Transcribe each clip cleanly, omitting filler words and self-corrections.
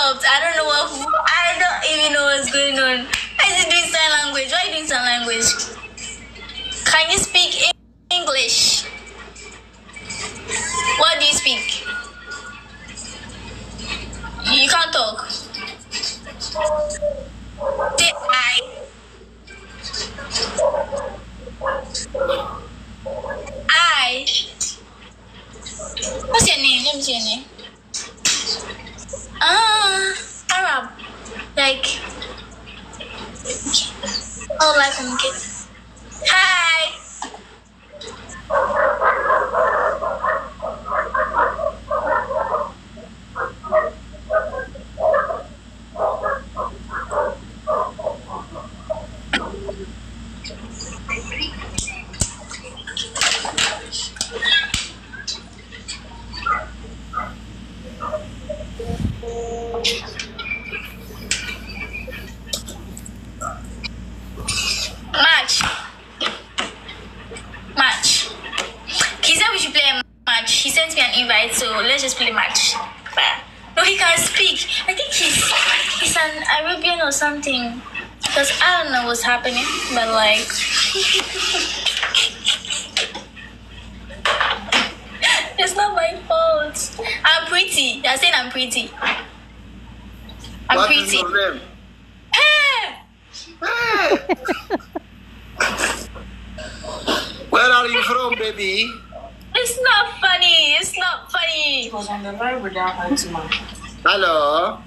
helped. I don't know what. I don't even know what's going on. Why is he doing sign language? Why are you doing sign language? Can you speak English? What do you speak? You can't talk. Say I. What's your name? Let me see your name. Arab. Like. Oh, like communicate. Hi. Match. He said we should play a match. He sent me an invite, so let's just play match. No, he can't speak. I think he's an Arabian or something. Because I don't know what's happening, but like it's not my fault. I'm pretty. They're saying I'm pretty. I'm what pretty. Is your name? Hey! Where are you from, baby? It's not funny. It's not funny. Hello.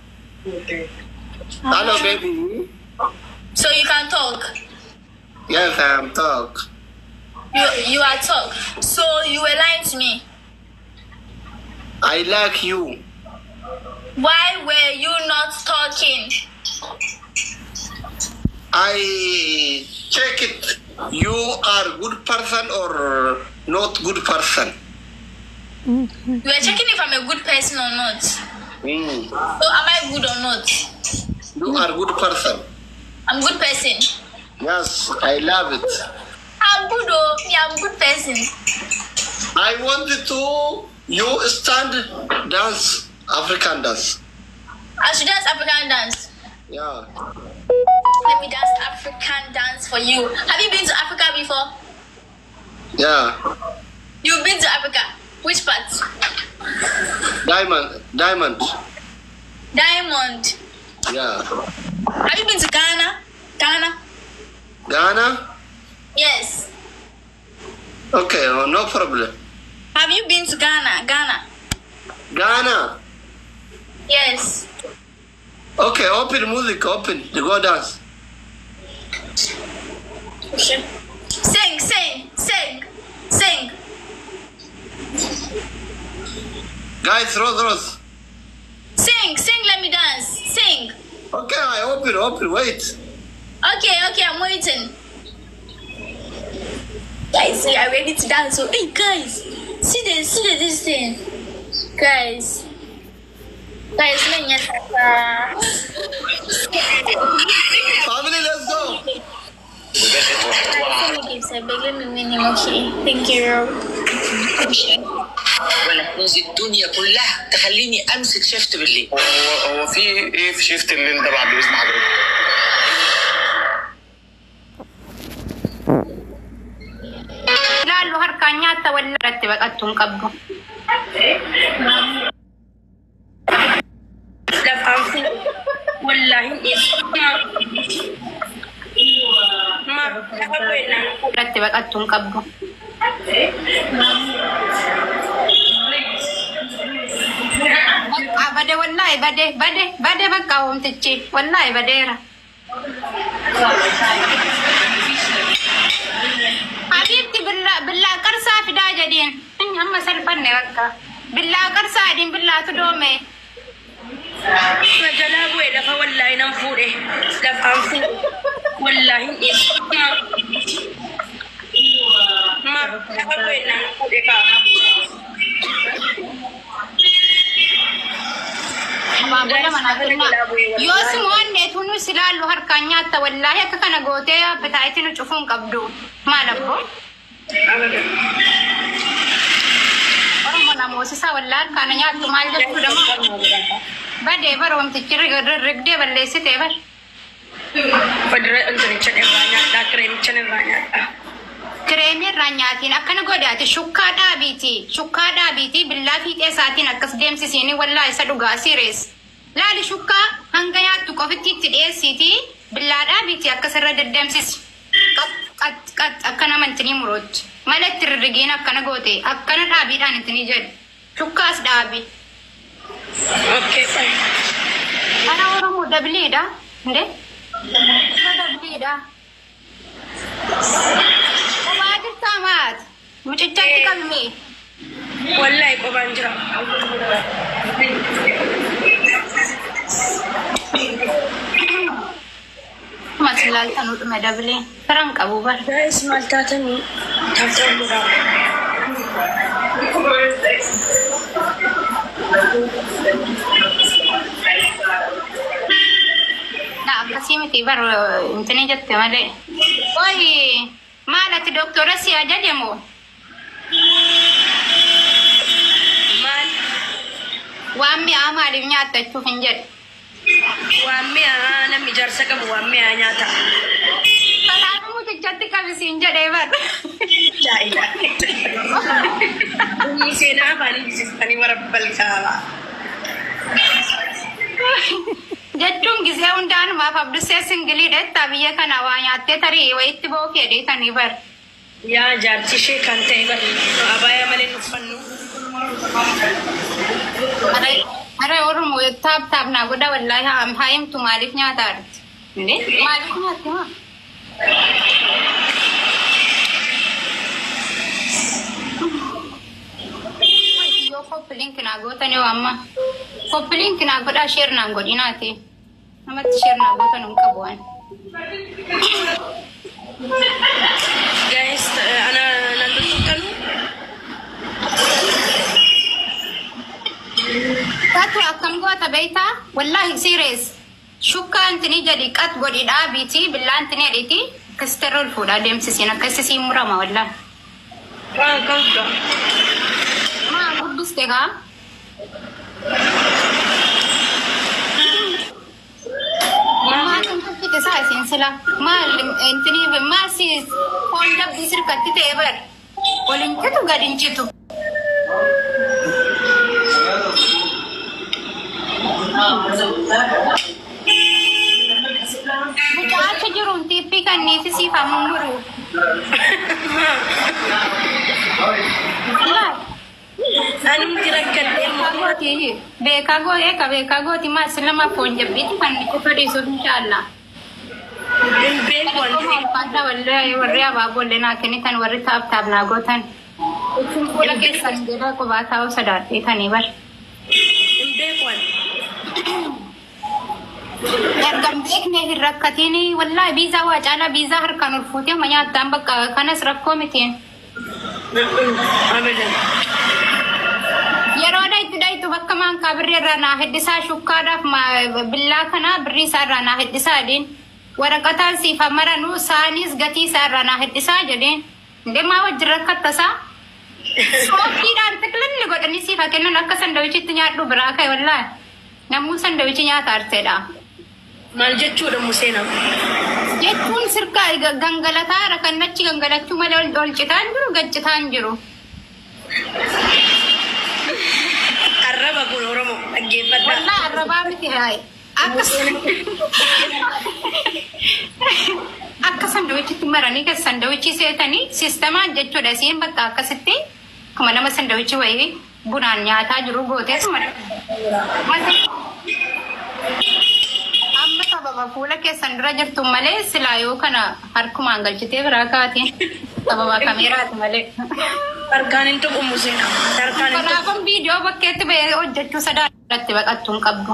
Hello, baby. So you can talk. Yes, I am talk. You are talk. So you were lying to me. I like you. Why were you not talking? I check it. You are good person or not good person? You are checking if I'm a good person or not. So am I good or not? You are good person. I'm good person. Yes, I love it. I'm good, oh. Yeah, I'm good person. I wanted to you stand dance African dance. I should dance African dance. Yeah. Let me dance African dance for you. Have you been to Africa before? Yeah. You've been to Africa. Which part? Diamond. Diamond. Yeah. Have you been to Ghana? Ghana? Yes. Okay, no problem. Have you been to Ghana? Ghana? Yes. Okay, open music, open. You go dance. Sing. Guys, Rose. Sing, let me dance. Sing. Okay, I open, wait. Okay, I'm waiting. Guys, we are ready to dance. So, hey, guys, see this thing. Guys, Family, let's go. Let me win him, okay? Thank you. ولا كنوز الدنيا كلها تخليني امسك شيفت بالليل. هو في ايه في شيفت الليل ده بعد اذن حضرتك؟ لا له هركانيات ولا رتبت اتم قبو. لا فهمت والله ما رتبت اتم قبو. بده والله بده بقى هم تجي والله بديرة حبيبتي بالله قرصة في داجدين إني هم سلفني بقى بالله قرصة دين بالله تدومي ما جلابه إذا فوالله ننفوره لا فهمت والله ما جلابه إذا ننفوره يوسم وانه تونو سلالو هركانيات والله كنا غوتيا بتاعتنا تشوفون قبدو ما لبو moosisa wallaan kana nyaattu maal jettu dama. Badee baromtichi rigdee balleessitee bar. Fudhee intinicha irraa nyaadhaa kireemicha irraa nyaadhaa. Kireemii irraa nyaatiin akkana godhaati shukkaa dhaabiiti billaa fiixee isaatiin akkas deemsisiini wallaa isa dhugaa sirees. Laali shukkaa hanga nyaattu qofitti itti dhiyeessiiti billaa dhaabiiti akkas irra deddeemsisi. Qat akkana mantinii murooti. Mala itti rirrigiin akkana goote akkana dhaabiidhaan ittinii jedhu. Shukkaas dhaabi. Okay, fine. Ana Oromoo dabliidha. Ndee? Dabliidha. Kophaa jirtaa maati? Mucichatti qabmee. Wallahi qophaan jira. Masilal tanuu dhume dablee. Firan qabu bar. Guys, maal taatanii taasisaa Akkasii miti bar intini jette malee. Oi, maalati doktora si ajajamoo? maal? Waan mi'aa maaliif nyaattachuuf hin jedhe? Waan mi'aa namni jaarsa qabu waan mi'aa nyaata. Kanaafuu mucichatti qabisiin jedhee bar. Jaa'ila. Inni seenaa afaanii jisiistanii warabbal kaaba. Jechuun gisee hundaanumaaf abdusee singiliidha itti biyya kana waa nyaattee tarii wayitti ba'uu fedheetanii bar. Yaa jaarti ishee kan ta'e abaayaa malee uffannu. Ara Oromoo taap naa godha wallaahi haayimtu maaliif nyaataa jirti? Maaliif nyaatti maa? Yoo koppiliin kinaa gootan yoo amma koppiliin kinaa godhaa sheernaan godhinaati. Namatti sheernaa gootan hin qabu waan. Guys, ana nandutukanu. Taatu akkam goota beektaa? Wallaahi serious. Shukkaa intini jadi qat godhi dhaabiiti billaan intini edhiti kisterool fuudhaa deemsisiin akkasisiin murama wallaahi. Waan qabda. Maa guddiste kaa? Maatiin tokkitti saa isiin sila. Maal intini maal si foon dabdii sirkatti ta'e bar. Waliin citu gadi hin citu. Mucaacha jiruun tiippii kanniifi siifamuun muru. Anum dirakkaddee Beekaa gooti maal silama foon jabbiiti kan itti fadhiisuuf inshaallah. Fadda warri abaaboollee naa kennitan warri taap naa gootan. Fuula keessan jedhaa qubaa taa'uu sodaadheetanii bar. Ergan beeknee hin rakkatiin wallaahi biizaa waa caalaa biizaa harkaan ol fuutee amma nyaattaan bakka kanas rakkoo mitiin. Yeroo dhaytu bakka maankaa birrii irraa naa heddisaa shukkaadhaaf billaa kanaa birrii isaa irraa naa heddisaa jedheen waraqataan siif maranuu saanis gatii isaa irraa naa heddisaa jedheen deemaa wajjin rakkattasaa. Sooftiidhaan xiqlinni godhanii siif kennan akka sandawichitti nyaadhu biraa ka'e wallaahi namuu sandawichi nyaata arteedha. Maal jechuudha Museenaa? Jechuun sirkaa gangalataa rakkannachi gangalachuu malee ol citaan jiru gaccitaan jiru. Arraba kun Oromoo dhaggeeffadha. Wallaahi arrabaa miti haye. Akka sandawichitti maranii kan sandawichi seetanii siistamaan jechuudha isiin bakka akkasitti kuma nama sandawichi wayii bunaan nyaataa jiru gooteetuma. Amma sababa fuula keessan dura jirtu malee silaa yoo kana harkumaan galchitee biraa kaatiin sababa kameeraati malee. Harkaan hin tuqu Museenaa. Kanaafan viidiyoo bakkeetti bahee hojjechuu sadaadatti baqattuu hin qabdu.